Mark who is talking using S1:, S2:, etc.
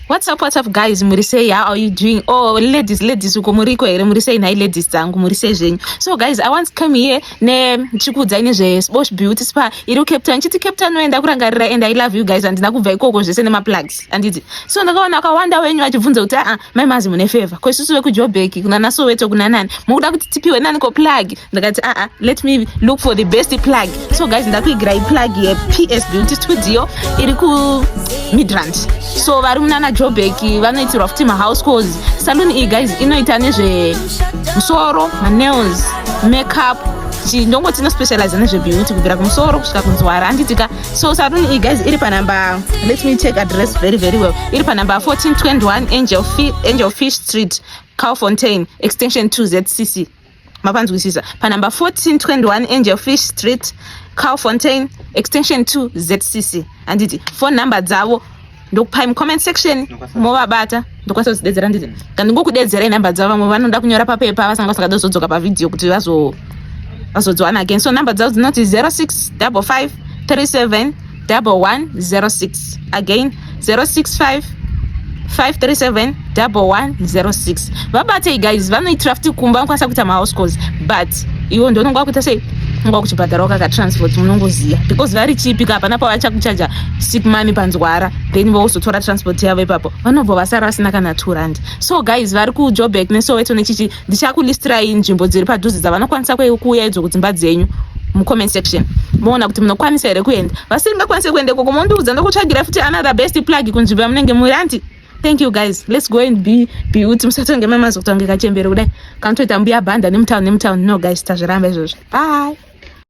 S1: What's up guys, muri sei, how are you doing? Oh ladies uko muriko here, muri sei nai ladies dzangu, muri sei zvenyu. So guys, I want to come here ne chikudza ine zve Sports Beauty Spa iri Cape Town. Chiti Cape Town noenda kurangarira and I love you guys, andina kubva ikoko zvese nema plugs anditi. So ndakaona akawanda wenyu vachibvunza kuti mai mazi mune favor ko isusu vekujobek kuna naso weto kuna nani mukuda kuti tipiwe nani ko plug. Ndakati let me look for the best plug. So guys, ndakuigira plug ye PS Beauty Studio iri ku Midrand. So vari munana Jobeki vanoitirwa futi mahouse calls. Salon iyi guys inoita nezve musoro, nails, makeup, ndongo tina specialize nezve beauty kubvira kumusoro kusvika kunzwara handitika. So salon iyi guys iri panamba, let me check address very well, iri panamba 1421 Angel Fish Street, Calfontaine, extension 2 ZCC. Mapanzwisisa panamba 1421 Angel Fish Street, Calfontaine, extension 2 ZCC. Anditi phone number dzavo ndokupai comment section movabata ndokwanisa kuzidedzera nditi kandi ngokudedzera number dzavo vamwe vanoda kunyora papepa vasanga vasakadozodzoka pavideo kuti vazodzwana again. So number dzavo dzinoti 0655 37 1106 again 065 537 1106. Vabate guys, vanoitira futi kumba vanokwanisa kuita mahouse calls, but iwo ndononga kuita sei unga kuchibhadhara wakaka transport munongoziya because vari chipi kapana pavachakuchaja sick money panzwara then vozotora transport yavo ipapo vanobva vasara vasina kana 2 rand. So guys, vari kuJobek neSoweto nechichi ndichakulistirai nzvimbo dziri padhuze dzavanokwanisa kuuya idzo kudzimba dzenyu mucomment section moona kuti munokwanisa here kuenda. Vasingakwanise kuenda koko mondiudza ndokutsvagira futi another best plug kunzvimbo yamunenge muri anti. Thank you guys, let's go and be beauty. Musatonge mamazi kutongeka chembere kudai kantoita mbuya banda nemutown. No guys, tazviramba izvozvo. Bye.